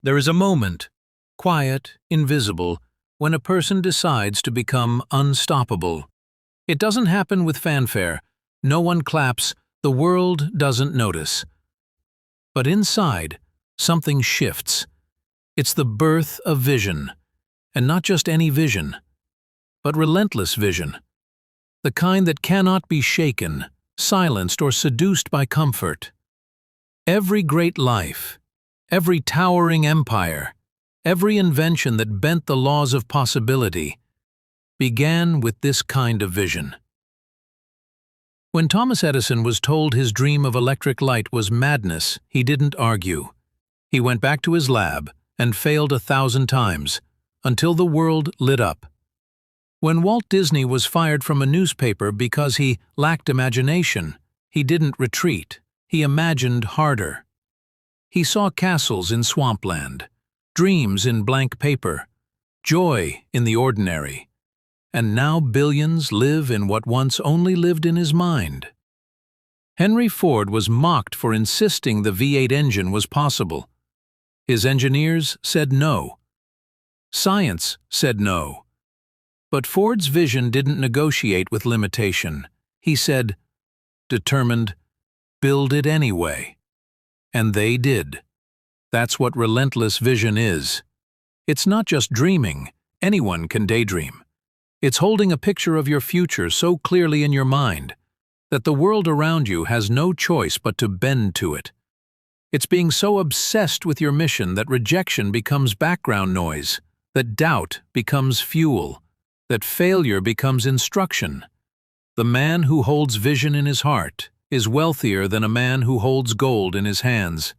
There is a moment, quiet, invisible, when a person decides to become unstoppable. It doesn't happen with fanfare. No one claps, the world doesn't notice. But inside, something shifts. It's the birth of vision. And not just any vision, but relentless vision. The kind that cannot be shaken, silenced, or seduced by comfort. Every great life, every towering empire, every invention that bent the laws of possibility began with this kind of vision. When Thomas Edison was told his dream of electric light was madness, he didn't argue. He went back to his lab and failed 1,000 times, until the world lit up. When Walt Disney was fired from a newspaper because he lacked imagination, he didn't retreat. He imagined harder. He saw castles in swampland, dreams in blank paper, joy in the ordinary. And now billions live in what once only lived in his mind. Henry Ford was mocked for insisting the V8 engine was possible. His engineers said no. Science said no. But Ford's vision didn't negotiate with limitation. He said, determined, build it anyway. And they did. That's what relentless vision is. It's not just dreaming. Anyone can daydream. It's holding a picture of your future so clearly in your mind that the world around you has no choice but to bend to it. It's being so obsessed with your mission that rejection becomes background noise, that doubt becomes fuel, that failure becomes instruction. The man who holds vision in his heart is wealthier than a man who holds gold in his hands,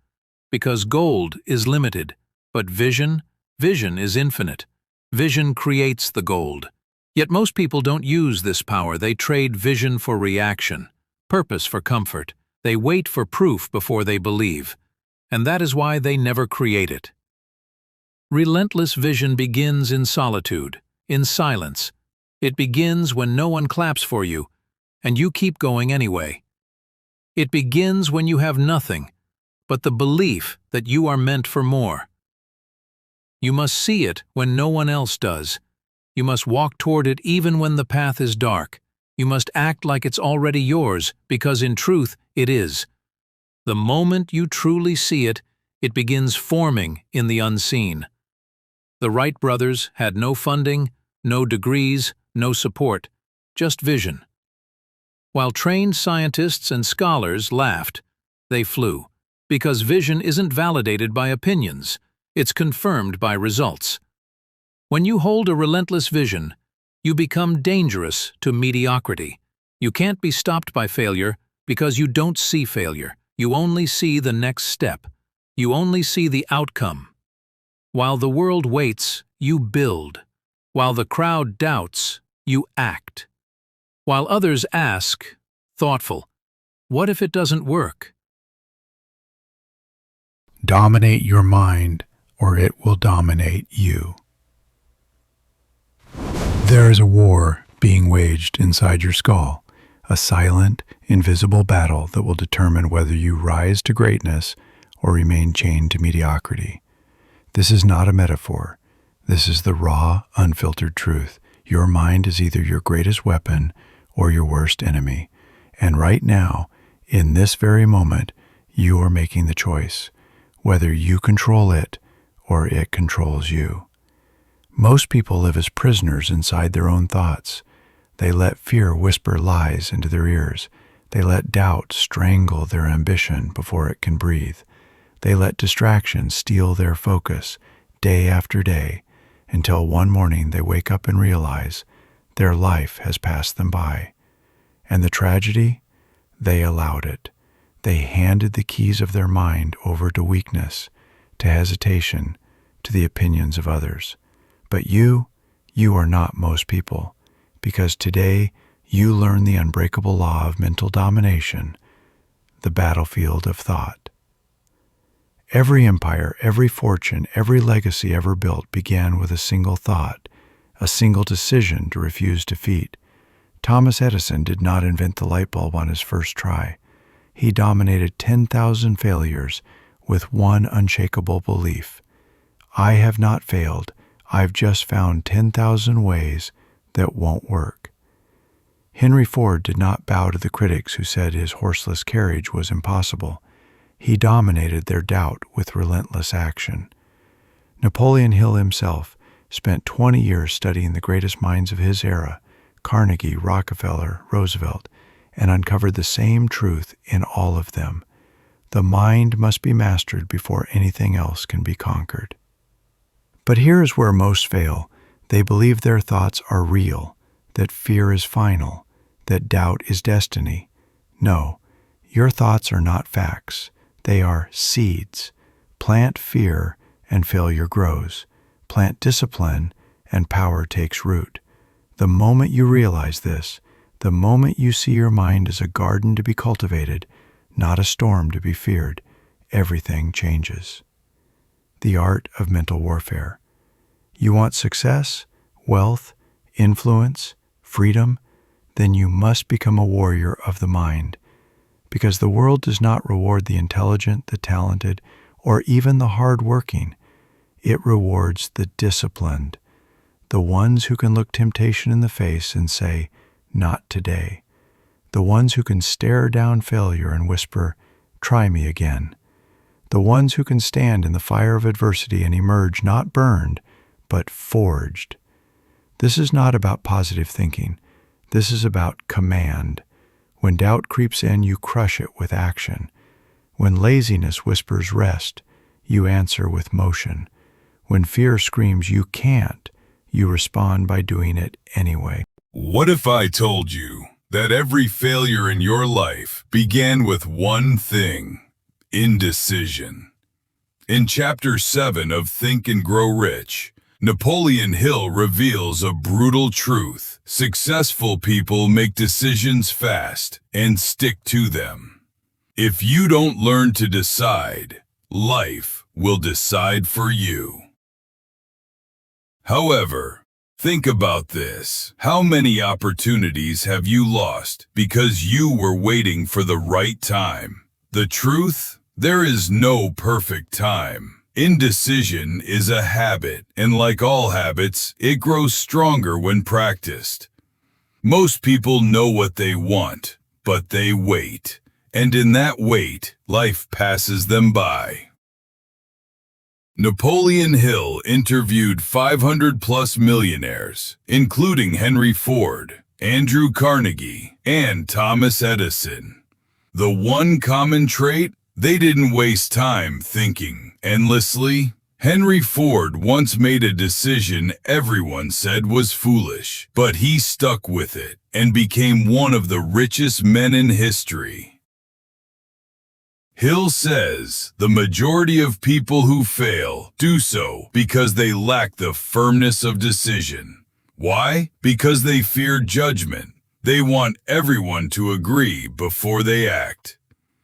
because gold is limited, but vision is infinite. Vision creates the gold. Yet most people don't use this power. They trade vision for reaction, purpose for comfort. They wait for proof before they believe, and that is why they never create it. Relentless vision begins in solitude, in silence. It begins when no one claps for you, and you keep going anyway. It begins when you have nothing but the belief that you are meant for more. You must see it when no one else does. You must walk toward it even when the path is dark. You must act like it's already yours, because in truth it is. The moment you truly see it, it begins forming in the unseen. The Wright brothers had no funding, no degrees, no support, just vision. While trained scientists and scholars laughed, they flew, because vision isn't validated by opinions, it's confirmed by results. When you hold a relentless vision, you become dangerous to mediocrity. You can't be stopped by failure because you don't see failure. You only see the next step. You only see the outcome. While the world waits, you build. While the crowd doubts, you act. While others ask, thoughtful, what if it doesn't work? Dominate your mind, or it will dominate you. There is a war being waged inside your skull, a silent, invisible battle that will determine whether you rise to greatness or remain chained to mediocrity. This is not a metaphor. This is the raw, unfiltered truth. Your mind is either your greatest weapon or your worst enemy. And right now, in this very moment, you are making the choice, whether you control it or it controls you. Most people live as prisoners inside their own thoughts. They let fear whisper lies into their ears. They let doubt strangle their ambition before it can breathe. They let distraction steal their focus day after day until one morning they wake up and realize their life has passed them by. And the tragedy? They allowed it. They handed the keys of their mind over to weakness, to hesitation, to the opinions of others. But you are not most people, because today you learn the unbreakable law of mental domination, the battlefield of thought. Every empire, every fortune, every legacy ever built began with a single thought, a single decision to refuse defeat. Thomas Edison did not invent the light bulb on his first try. He dominated 10,000 failures with one unshakable belief. I have not failed. I've just found 10,000 ways that won't work. Henry Ford did not bow to the critics who said his horseless carriage was impossible. He dominated their doubt with relentless action. Napoleon Hill himself spent 20 years studying the greatest minds of his era, Carnegie, Rockefeller, Roosevelt, and uncovered the same truth in all of them. The mind must be mastered before anything else can be conquered. But here is where most fail. They believe their thoughts are real, that fear is final, that doubt is destiny. No, your thoughts are not facts. They are seeds. Plant fear and failure grows. Plant discipline and power takes root. The moment you realize this, the moment you see your mind as a garden to be cultivated, not a storm to be feared, everything changes. The art of mental warfare. You want success, wealth, influence, freedom? Then you must become a warrior of the mind. Because the world does not reward the intelligent, the talented, or even the hard-working. It rewards the disciplined, the ones who can look temptation in the face and say, "Not today." The ones who can stare down failure and whisper, "Try me again." The ones who can stand in the fire of adversity and emerge not burned, but forged. This is not about positive thinking. This is about command. When doubt creeps in, you crush it with action. When laziness whispers rest, you answer with motion. When fear screams you can't, you respond by doing it anyway. What if I told you that every failure in your life began with one thing: indecision? In Chapter 7 of Think and Grow Rich, Napoleon Hill reveals a brutal truth. Successful people make decisions fast and stick to them. If you don't learn to decide, life will decide for you. However, think about this. How many opportunities have you lost because you were waiting for the right time? The truth? There is no perfect time. Indecision is a habit, and like all habits, it grows stronger when practiced. Most people know what they want, but they wait. And in that wait, life passes them by. Napoleon Hill interviewed 500-plus millionaires, including Henry Ford, Andrew Carnegie, and Thomas Edison. The one common trait? They didn't waste time thinking endlessly. Henry Ford once made a decision everyone said was foolish, but he stuck with it and became one of the richest men in history. Hill says the majority of people who fail do so because they lack the firmness of decision. Why? Because they fear judgment. They want everyone to agree before they act.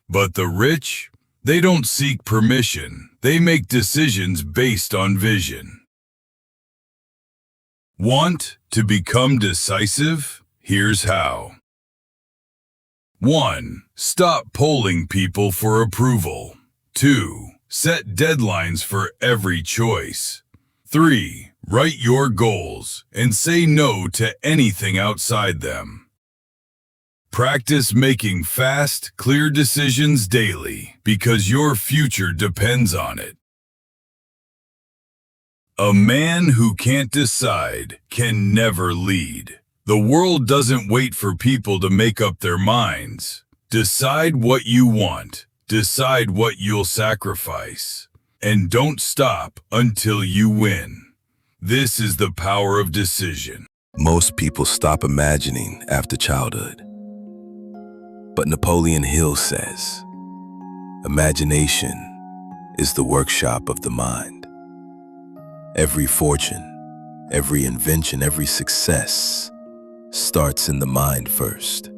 But the rich? They don't seek permission. They make decisions based on vision. Want to become decisive? Here's how. 1. Stop polling people for approval. 2. Set deadlines for every choice. 3. Write your goals and say no to anything outside them. Practice making fast, clear decisions daily because your future depends on it. A man who can't decide can never lead. The world doesn't wait for people to make up their minds. Decide what you want. Decide what you'll sacrifice. And don't stop until you win. This is the power of decision. Most people stop imagining after childhood. But Napoleon Hill says, imagination is the workshop of the mind. Every fortune, every invention, every success starts in the mind first.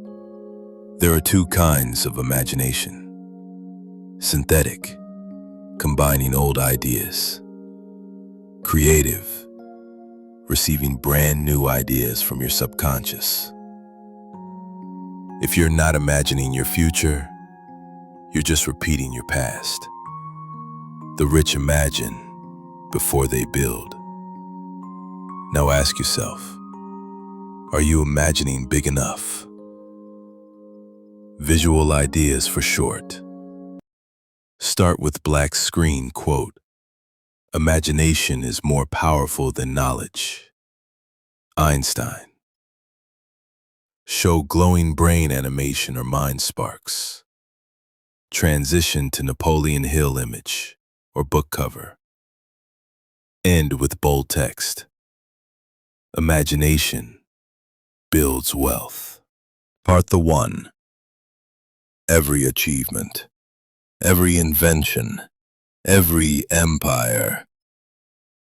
There are two kinds of imagination. Synthetic, combining old ideas. Creative, receiving brand new ideas from your subconscious. If you're not imagining your future, you're just repeating your past. The rich imagine, before they build. Now ask yourself, are you imagining big enough? Visual ideas for short. Start with black screen quote, "Imagination is more powerful than knowledge." Einstein. Show glowing brain animation or mind sparks. Transition to Napoleon Hill image or book cover. End with bold text. Imagination builds wealth. Part 1. Every achievement, every invention, every empire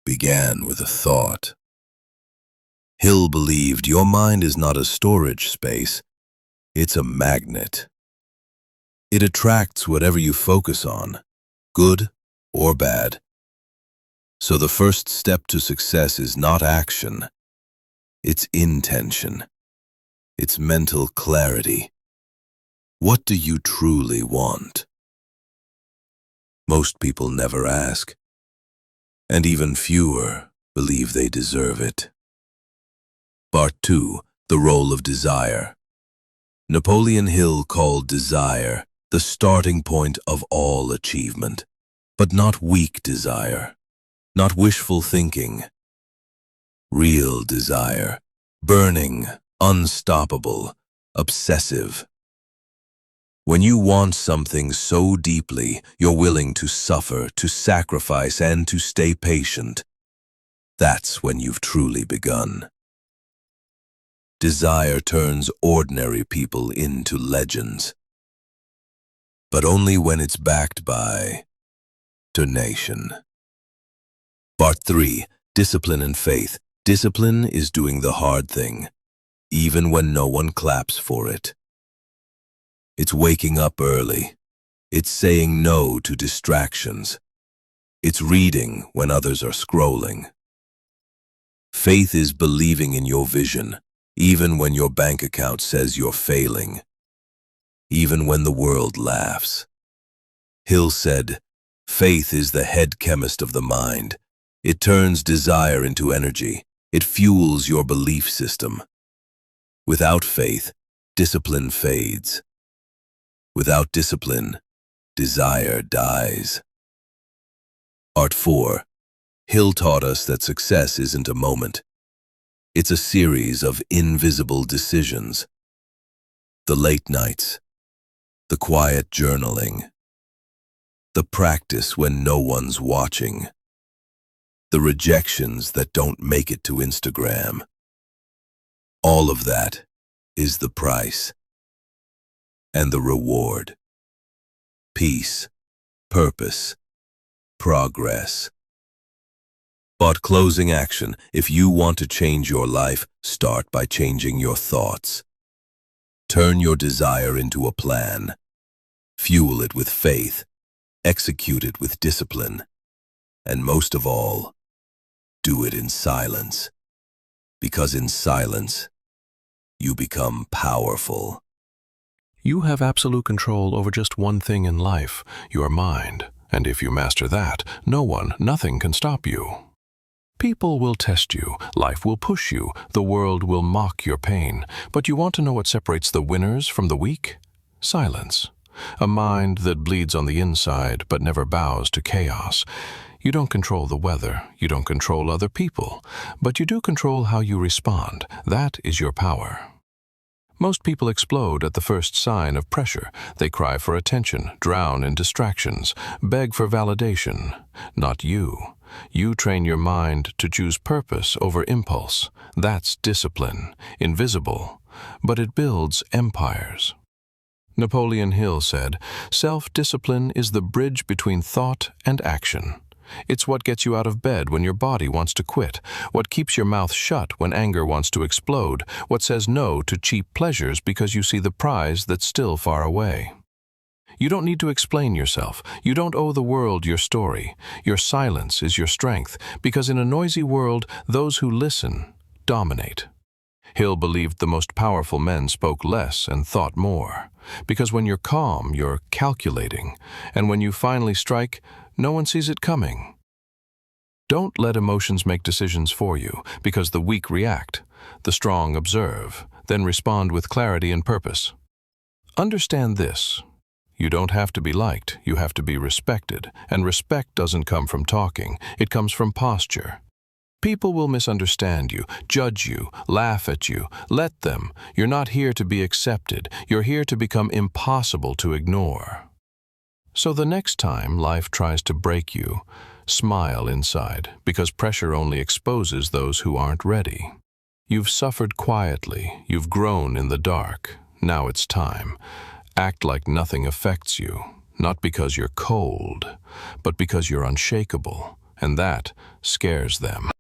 began with a thought. Hill believed your mind is not a storage space, it's a magnet. It attracts whatever you focus on, good or bad. So the first step to success is not action, it's intention. It's mental clarity. What do you truly want? Most people never ask, and even fewer believe they deserve it. Part 2. The role of desire. Napoleon Hill called desire the starting point of all achievement, but not weak desire, not wishful thinking. Real desire, burning, unstoppable, obsessive. When you want something so deeply, you're willing to suffer, to sacrifice, and to stay patient, that's when you've truly begun. Desire turns ordinary people into legends, but only when it's backed by donation. Part 3. Discipline and faith. Discipline is doing the hard thing, even when no one claps for it. It's waking up early. It's saying no to distractions. It's reading when others are scrolling. Faith is believing in your vision, even when your bank account says you're failing, even when the world laughs. Hill said, "Faith is the head chemist of the mind. It turns desire into energy. It fuels your belief system. Without faith, discipline fades. Without discipline, desire dies." Part 4. Hill taught us that success isn't a moment. It's a series of invisible decisions. The late nights, the quiet journaling, the practice when no one's watching, the rejections that don't make it to Instagram. All of that is the price. And the reward. Peace, purpose, progress. But closing action. If you want to change your life, start by changing your thoughts. Turn your desire into a plan. Fuel it with faith. Execute it with discipline. And most of all, do it in silence. Because in silence, you become powerful. You have absolute control over just one thing in life, your mind. And if you master that, no one, nothing can stop you. People will test you, life will push you, the world will mock your pain. But you want to know what separates the winners from the weak? Silence. A mind that bleeds on the inside but never bows to chaos. You don't control the weather, you don't control other people, but you do control how you respond. That is your power. Most people explode at the first sign of pressure. They cry for attention, drown in distractions, beg for validation. Not you. You train your mind to choose purpose over impulse. That's discipline, invisible, but it builds empires. Napoleon Hill said, "Self-discipline is the bridge between thought and action. It's what gets you out of bed when your body wants to quit, what keeps your mouth shut when anger wants to explode, what says no to cheap pleasures because you see the prize that's still far away." You don't need to explain yourself. You don't owe the world your story. Your silence is your strength, because in a noisy world, those who listen dominate. Hill believed the most powerful men spoke less and thought more, because when you're calm, you're calculating, and when you finally strike, no one sees it coming. Don't let emotions make decisions for you, because the weak react, the strong observe, then respond with clarity and purpose. Understand this. You don't have to be liked, you have to be respected, and respect doesn't come from talking, it comes from posture. People will misunderstand you, judge you, laugh at you. Let them. You're not here to be accepted, you're here to become impossible to ignore. So the next time life tries to break you, smile inside, because pressure only exposes those who aren't ready. You've suffered quietly, you've grown in the dark. Now it's time. Act like nothing affects you, not because you're cold, but because you're unshakable, and that scares them.